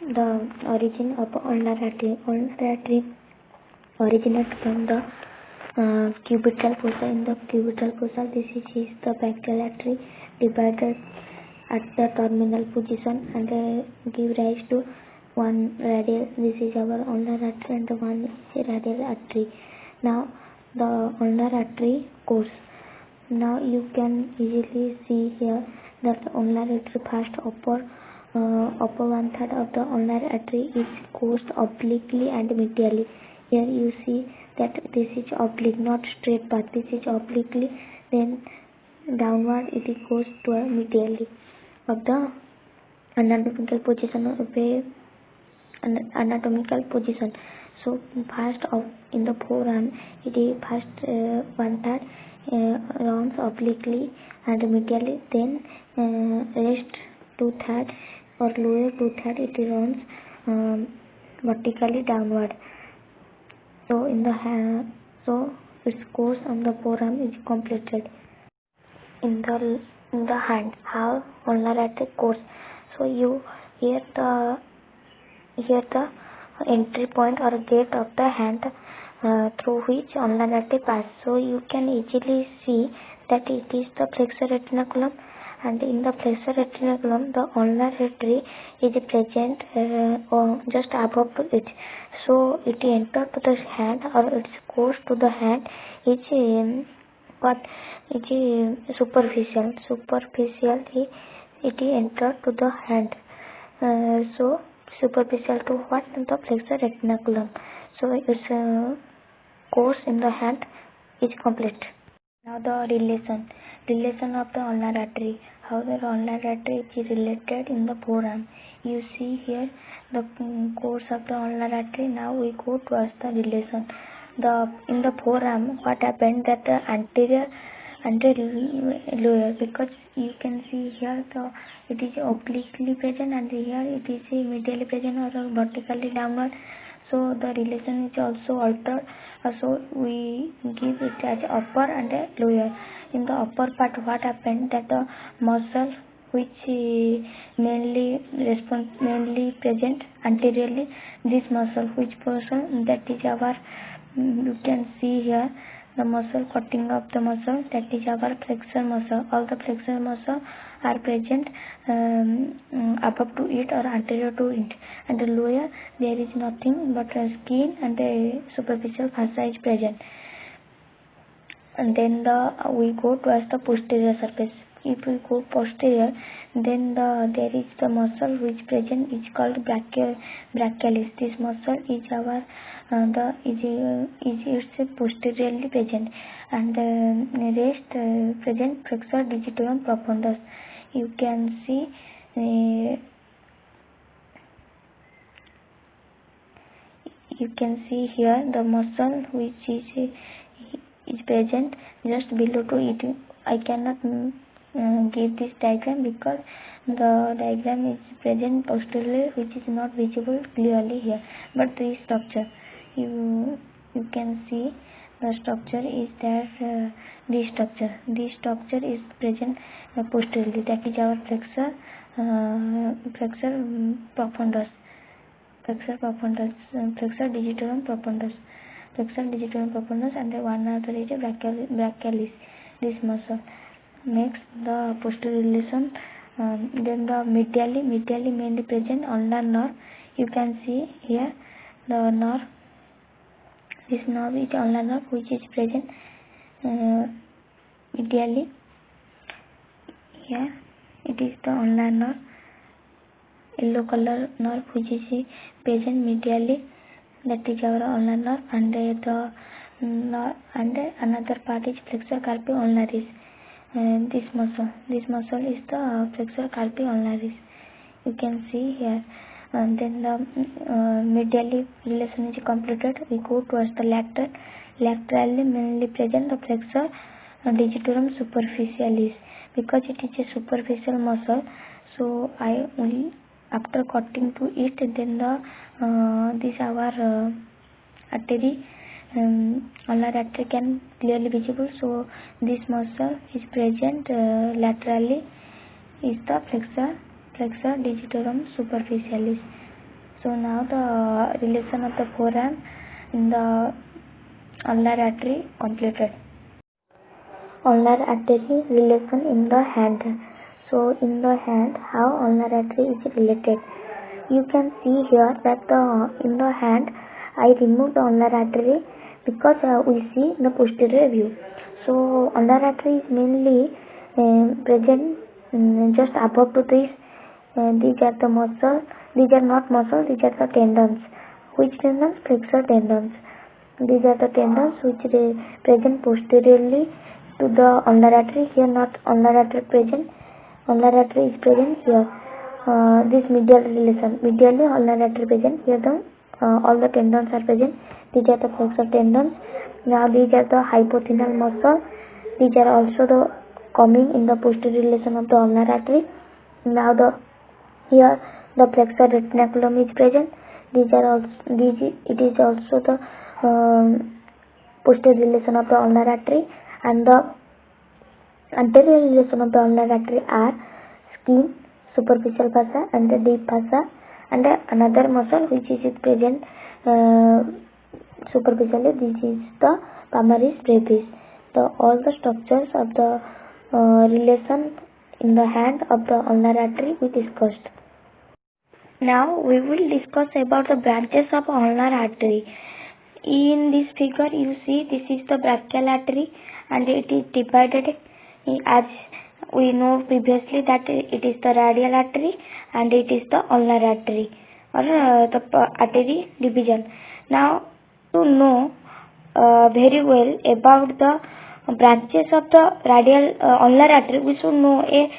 The origin of ulnar artery. Ulnar artery originates from the cubital fossa. In the cubital fossa, this is the bacterial artery divided at the terminal position and give rise to one radial. This is our ulnar artery and the one is radial artery. Now the ulnar artery course. Now you can easily see here that the ulnar artery first upper 1/3 of the ulnar artery is coursed obliquely and medially. Here you see that this is oblique, not straight path. This is obliquely, then downward it goes to a medially of the anatomical position. So first in the forearm, it is first 1/3 runs obliquely and medially, then rest 2/3 or lower 2/3 it runs vertically downward. So in the so its course on the forearm is completed. In the hand, how ulnar artery course. So you here the entry point or gate of the hand through which ulnar artery pass. So you can easily see that it is the flexor retinaculum, and in the flexor retinaculum the ulnar artery is present just above it. So it entered to the hand, or its course to the hand is superficial. It entered to the hand. So superficial to what? The flexor retinaculum. So its course in the hand is complete. Now the relation of the ulnar artery. How the ulnar artery is related in the forearm. You see here the course of the ulnar artery. Now we go towards the relation. In the forearm, what happened that the anterior lower, because you can see here it is obliquely present and here it is medially present or vertically downward. So the relation is also altered. So we give it as upper and lower. In the upper part, what happened that the muscle which mainly present anteriorly, this muscle which person, that is our, you can see here the muscle, cutting of the muscle, that is our flexor muscle. All the flexor muscle are present above to it or anterior to it, and the lower there is nothing but skin and the superficial fascia is present. And then we go towards the posterior surface. If we go posterior, then there is the muscle which present is called brachialis. This muscle is our it's posteriorly present, and rest present flexor digitorum profundus. You can see here the muscle which is present just below to it. I cannot give this diagram because the diagram is present posteriorly, which is not visible clearly here. But this structure, you can see the structure is there. This structure is present posteriorly. That is our flexor profundus. Flexor digitorum profundus. And one other is brachialis, this muscle. Next, the posterior relation. Then the medially mainly present ulnar nerve. You can see here the nerve. This nerve is ulnar nerve which is present medially. Here it is the ulnar nerve, yellow color nerve which is present medially. That is our ulnar nerve, and another part is flexor carpi ulnaris. This muscle is the flexor carpi ulnaris. You can see here. And then the medially relation is completed. We go towards the laterally mainly present the flexor digitorum superficialis, because it is a superficial muscle. So I only after cutting to it, then this our artery, ulnar artery can clearly visible. So this muscle is present laterally is the flexor digitorum superficialis. So now the relation of the forearm in the ulnar artery completed. Ulnar artery relation in the hand. So in the hand, how ulnar artery is related. You can see here that in the hand I removed the ulnar artery because we see the posterior view. So ulnar artery is mainly present just above to this. These are the muscles. These are not muscles. These are the tendons. Which tendons? Flexor tendons. These are the tendons which are present posteriorly to the ulnar artery. Here not ulnar artery present. Ulnar artery is present here. This medial relation. Medially ulnar artery present. Here the all the tendons are present. These are the flexor tendons. Now these are the hypothecal muscle. These are also the coming in the posterior relation of the ulnar artery. Now here the flexor retinaculum is present. It is also the posterior relation of the ulnar artery, and the anterior relation of the ulnar artery are skin, superficial fossa and the deep fossa, and another muscle which is present superficially. This is the palmaris brevis. All the structures of the relation in the hand of the ulnar artery we discussed. Now we will discuss about the branches of ulnar artery. In this figure you see this is the brachial artery and it is divided as we know previously that it is the radial artery and it is the ulnar artery or the artery division. Now to know very well about the branches of the radial ulnar artery, we should know a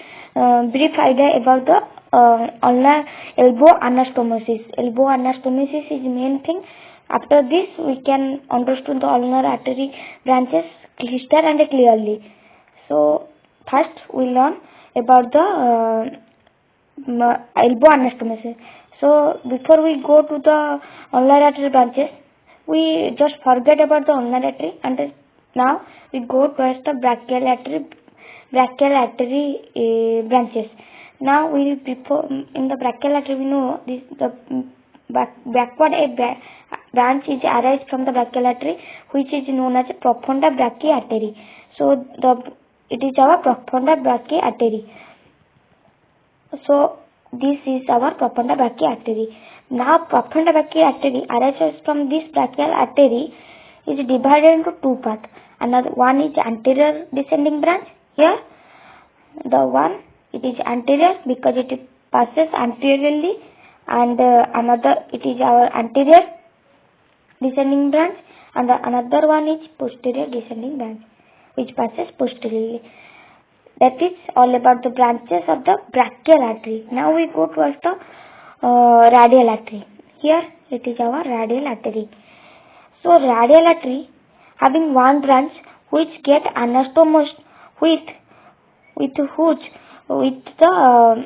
brief idea about the ulnar elbow anastomosis. Elbow anastomosis is main thing. After this we can understand the ulnar artery branches clear and clearly. So first we learn about the elbow anastomosis. So before we go to the ulnar artery branches, we just forget about the ulnar artery and now we go towards the brachial artery branches. Now we before in the brachial artery we know this the backward branch is arise from the brachial artery which is known as profunda brachii artery. So it is our profunda brachii artery. So this is our profunda brachii artery. Now profunda brachii artery arises from this brachial artery is divided into two parts. Another one is anterior descending branch. Here the one it is anterior because it passes anteriorly, and another it is our anterior descending branch, and another one is posterior descending branch which passes posteriorly. That is all about the branches of the brachial artery. Now we go towards the radial artery. Here it is our radial artery. So radial artery having one branch which get anastomosed with the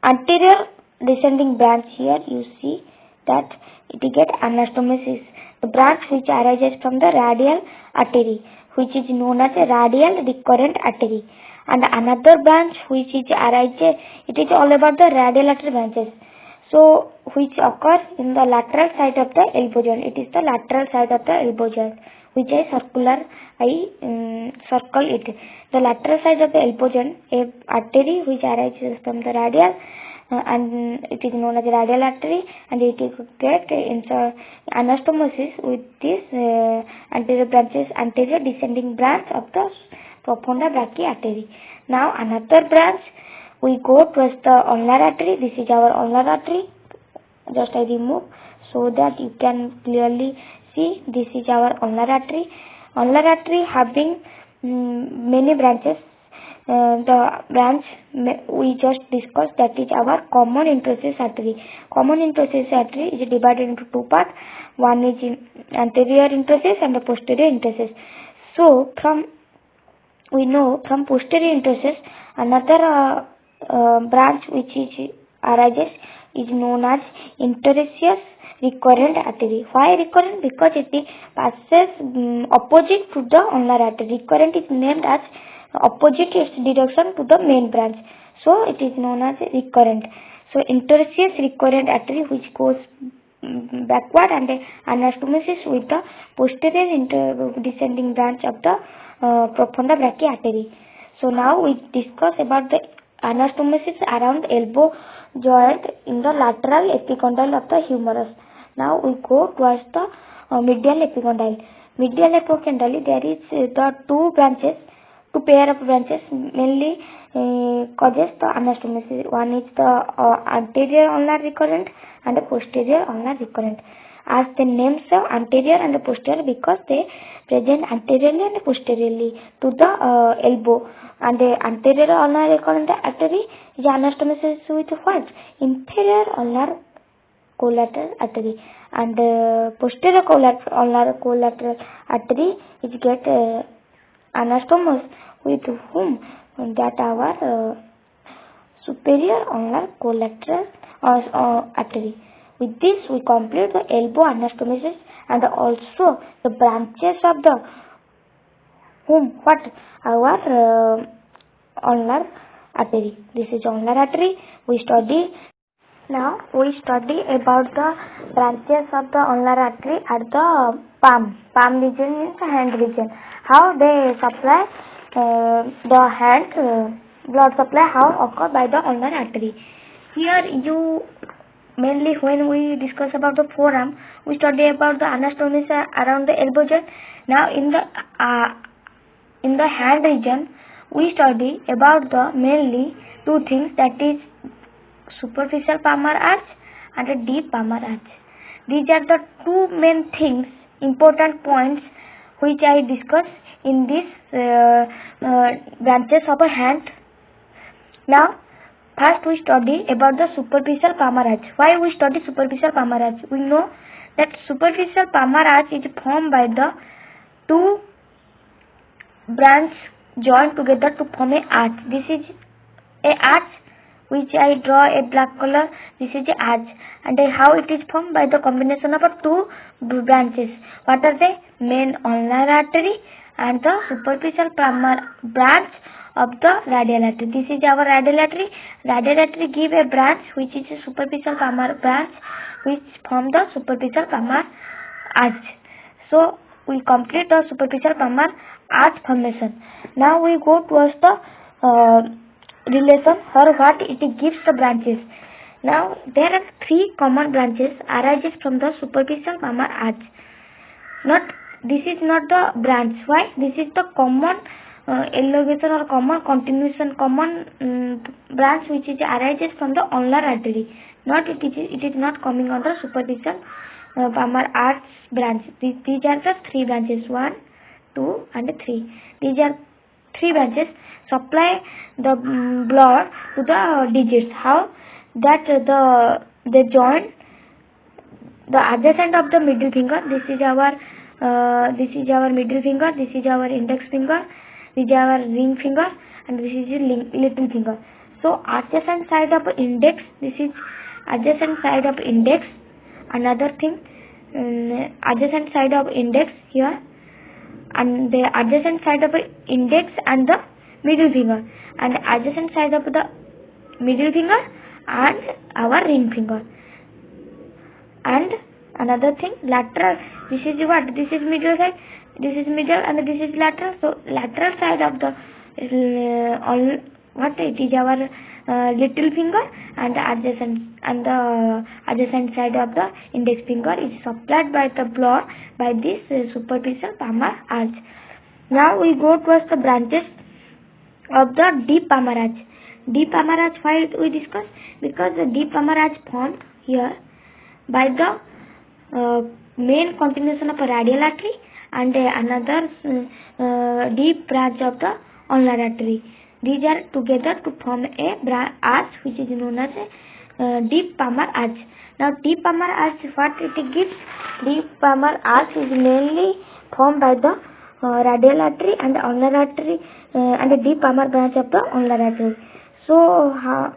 anterior descending branch. Here you see that it get anastomosis, the branch which arises from the radial artery which is known as a radial recurrent artery, and another branch which is arises, it is all about the radial artery branches, so which occur in the lateral side of the elbow joint. It is the lateral side of the elbow joint which I circle it. The lateral side of the elbow joint, a artery which arises from the radial and it is known as radial artery, and it is get anastomosis with this anterior descending branch of the profunda brachii artery. Now another branch we go towards the ulnar artery. This is our ulnar artery. Just I remove so that you can clearly see this is our ulnar artery. Ulnar artery having many branches. The branch we just discussed, that is our common introsus artery. Common introsus artery is divided into two parts. One is anterior introsus and the posterior introsus. So we know from posterior introsus another branch which arises is known as interossseous recurrent artery. Why recurrent? Because it passes opposite to the ulnar artery. Recurrent is named as opposite its direction to the main branch, so it is known as recurrent. So interosseous recurrent artery which goes backward, and anastomosis with the posterior descending branch of the profunda brachii artery. So now we discuss about the anastomosis around elbow joint in the lateral epicondyle of the humerus. Now we go towards the medial epicondyle. Medial epicondyle, there is the two pair of branches mainly causes the anastomosis. One is the anterior ulnar recurrent and the posterior ulnar recurrent. As the names of anterior and the posterior, because they present anteriorly and posteriorly to the elbow. And the anterior ulnar recurrent artery is anastomosis with what? Inferior ulnar collateral artery, and posterior ulnar collateral artery is get anastomos with whom? That our superior ulnar collateral artery. With this we complete the elbow anastomosis and also the branches of the whom? What? Our ulnar artery. This is ulnar artery. Now we study about the branches of the ulnar artery at the palm region, means hand region. How they supply the hand blood supply, how occur by the ulnar artery. Here you mainly when we discuss about the forearm, we study about the anastomosis around the elbow joint. Now in the hand region, we study about the mainly two things, that is superficial palmar arch and a deep palmar arch. These are the two main things, important points which I discuss in this branches of a hand. Now first we study about the superficial palmar arch. Why we study superficial palmar arch? We know that superficial palmar arch is formed by the two branches joined together to form a arch. This is a arch which I draw a black color. This is a arch, and how it is formed? By the combination of two branches. What are they? Main ulnar artery and the superficial palmar branch of the radial artery. This is our radial artery. Radial artery give a branch which is a superficial palmar branch which form the superficial palmar arch. So we complete the superficial palmar arch formation. Now we go towards the relation or what it gives the branches. Now there are three common branches arises from the superficial palmar arch. This is not the branch. Why? This is the common elongation or common continuation, common branch which is arises from the ulnar artery. It is not coming on the superficial palmar arch branch. These are the three branches, 1, 2 and 3. These are three branches supply the blood to the digits. How? That the joint, the adjacent of the middle finger. This is our middle finger. This is our index finger. This is our ring finger, and this is little finger. So adjacent side of index. This is adjacent side of index. Another thing, adjacent side of index here, and the adjacent side of index and the middle finger, and adjacent side of the middle finger and our ring finger. And another thing, lateral. This is what? This is middle side. This is middle and this is lateral. So lateral side of the what it is our little finger, and the adjacent side of the index finger is supplied by the blood by this superficial palmar arch. Now we go towards the branches of the deep palmar arch. Deep palmar arch, why we discuss? Because the deep palmar arch formed here by the main continuation of a radial artery and another deep branch of the ulnar artery. These are together to form a arch which is known as a deep palmar arch. Now deep palmar arch, what it gives? Deep palmar arch is mainly formed by the radial artery and ulnar artery and the deep palmar branch of the ulnar artery. So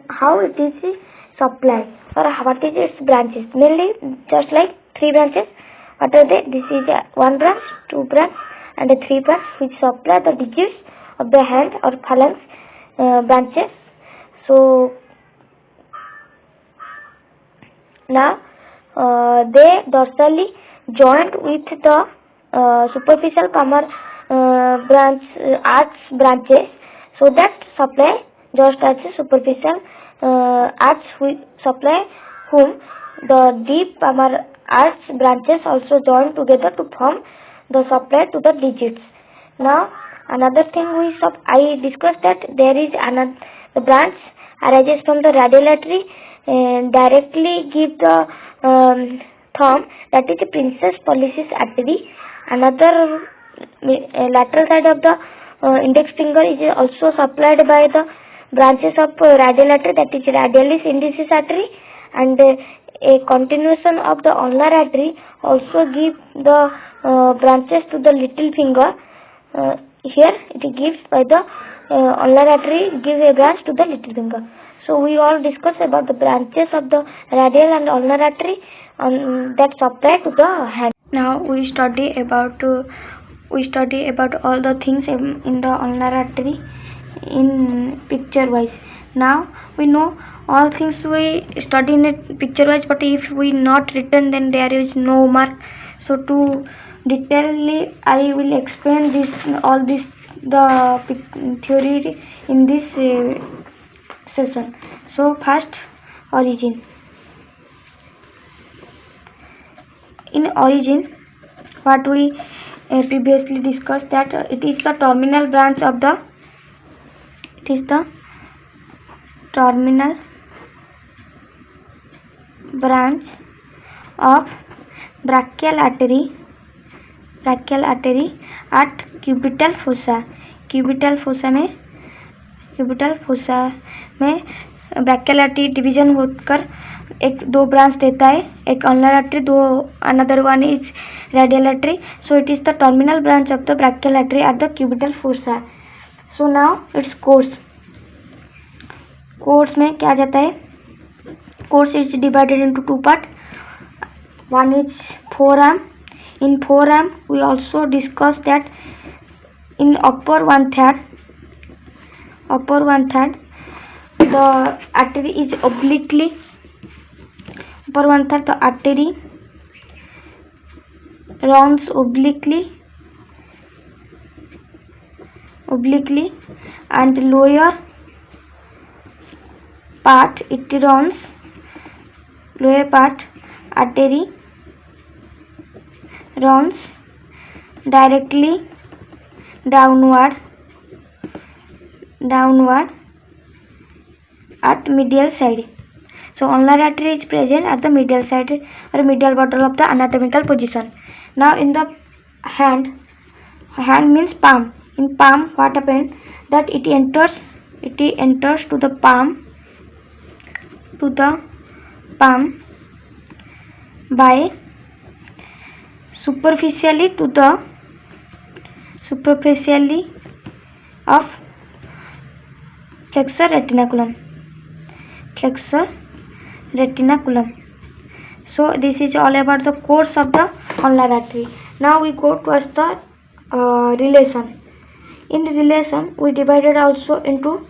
how it is supplied, or what is its branches? Mainly just like three branches. What are they? This is one branch, two branch and three branch which supply the digits of the hand or phalanx branches. So Now they dorsally joined with the superficial comer arch branches, so that supply just as a superficial arch we supply whom the deep comer arch branches also join together to form the supply to the digits. Now another thing I discussed that there is another the branch arises from the radial artery and directly give the thumb, that is the Princeps pollicis artery. Another lateral side of the index finger is also supplied by the branches of radial artery, that is radialis indicis artery, and a continuation of the ulnar artery also give the branches to the little finger. Here it gives by the ulnar artery give a branch to the little finger. So we all discussed about the branches of the radial and ulnar artery that supply to the hand. Now we study about all the things in the ulnar artery in picture wise. Now we know all things we study in it picture wise, but if we not written, then there is no mark. So to detailedly I will explain the theory in this session. So first, origin. In origin, what we previously discussed, that it is the terminal branch of the brachial artery at cubital fossa. cubital fossa में brachial artery division होकर दो branch देता है, एक ulnar artery, another one is radial artery. So it is the terminal branch of the brachial artery at the cubital fossa. So now its course में क्या जाता है? Course is divided into two part. One is forearm. In forearm we also discuss that in upper one third the artery is obliquely, upper one third the artery runs obliquely and lower part artery runs directly downward at medial side. So ulnar artery is present at the medial side or medial border of the anatomical position. Now in the hand means palm. In palm, what happened? That it enters to the palm by superficially of flexor retinaculum. So this is all about the course of the ulnar artery. Now we go towards the relation. In relation we divided also into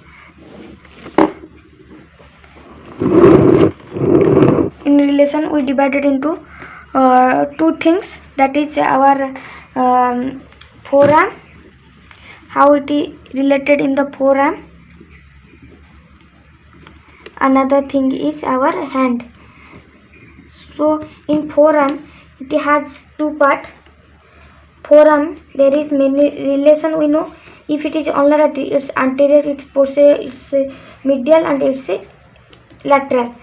two things, that is our forearm, how it is related in the forearm. Another thing is our hand. So in forearm it has two parts. Forearm there is many relation we know. If it is ulnar artery, it's anterior, it's posterior, it's medial, and it's lateral.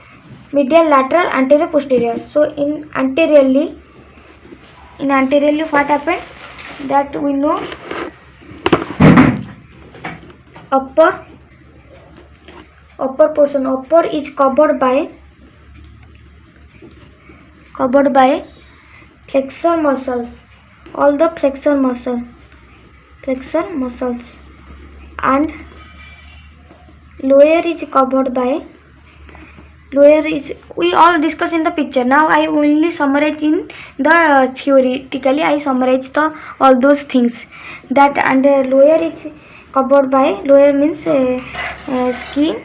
Medial, lateral, anterior, posterior. So in anteriorly what happened? That we know upper portion. Upper is covered by flexor muscles, all the flexor muscles, and lower is covered by we all discuss in the picture. Now I only summarize in the theoretically I summarize all those things, that and lower is covered by, lower means skin,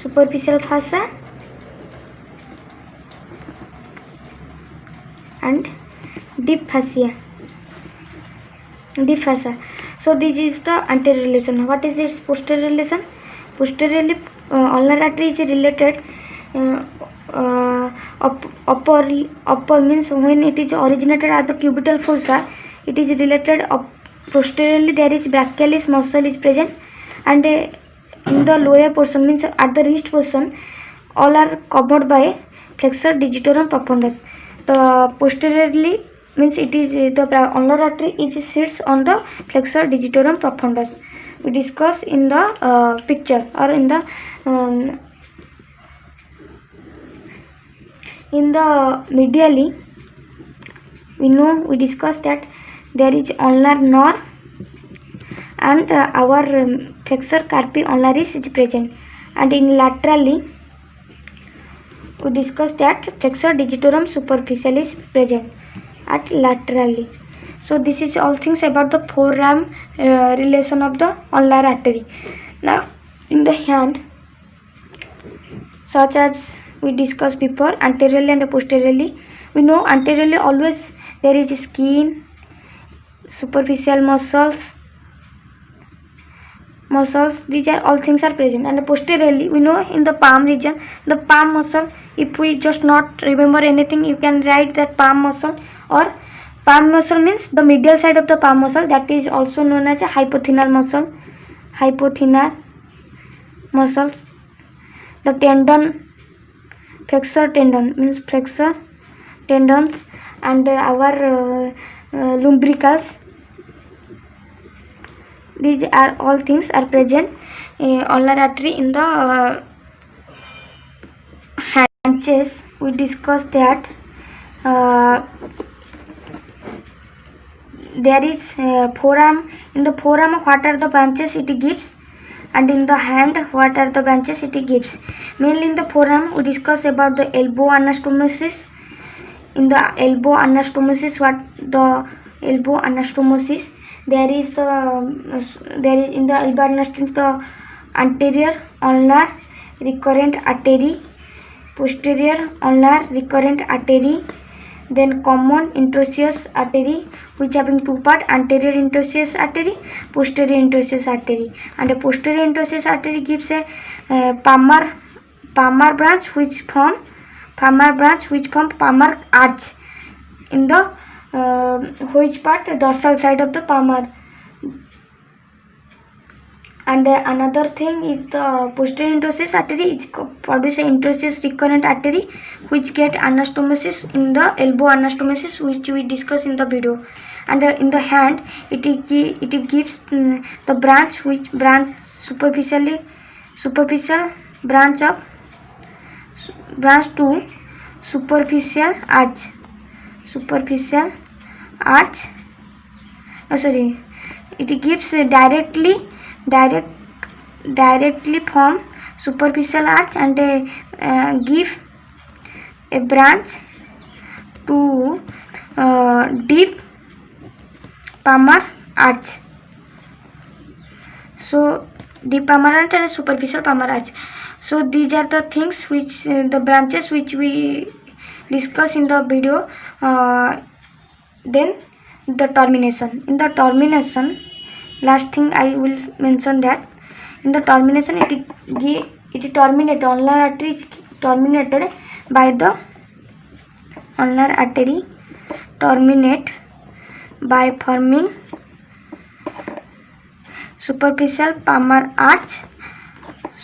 superficial fascia, and deep fascia. So this is the anterior relation. What is its posterior relation? Posteriorly, ulnar artery is related upper means when it is originated at the cubital fossa, it is related posteriorly. There is brachialis muscle is present, and in the lower portion means at the wrist portion, all are covered by flexor digitorum profundus. The posteriorly means it is the ulnar artery is sits on the flexor digitorum profundus. We discuss in the picture or in the medially. We discussed that there is ulnar nerve and our flexor carpi ulnaris is present, and in laterally we discussed that flexor digitorum superficialis present at laterally. So this is all things about the forearm relation of the ulnar artery. Now in the hand, such as we discussed before, anteriorly and posteriorly, we know anteriorly always there is skin, superficial muscles, these are all things are present. And posteriorly we know in the palm region, the palm muscle, if we just not remember anything, you can write that palm muscle, or palm muscle means the medial side of the palm muscle, that is also known as a hypothenar muscles. The tendon, flexor tendon means flexor tendons, and our lumbricals, these are all things are present ulnar artery in the branches. We discussed that there is forearm. In the forearm, what are the branches it gives, and in the hand, what are the branches it gives. Mainly in the forearm, we discuss about the elbow anastomosis. In the elbow anastomosis, there is in the elbow anastomosis the anterior ulnar recurrent artery, posterior ulnar recurrent artery, then common interosseous artery, which having two part, anterior interosseous artery, posterior interosseous artery. And the posterior interosseous artery gives a palmar branch which form palmar arch in the which part, dorsal side of the palmar. And another thing is the posterior interosseous artery is produce a interosseous recurrent artery which get anastomosis in the elbow anastomosis, which we discuss in the video. And in the hand, it gives the branch which branch superficial branch to superficial arch. It gives directly from superficial arch and give a branch to deep palmar arch. So deep palmar arch and superficial palmar arch. So these are the things which the branches which we discuss in the video. Then the termination. In the termination, last thing I will mention that in the termination it terminated, ulnar artery is terminated by the ulnar artery terminate by forming superficial palmar arch.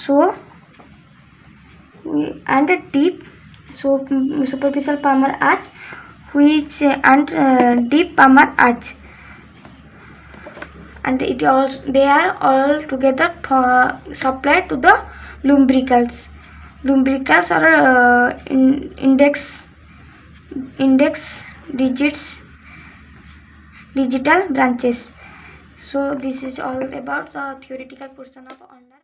So and a deep superficial palmar arch which and deep palmar arch, and they are all together supplied to the lumbricals or index digital branches. So this is all about the theoretical portion of ulnar.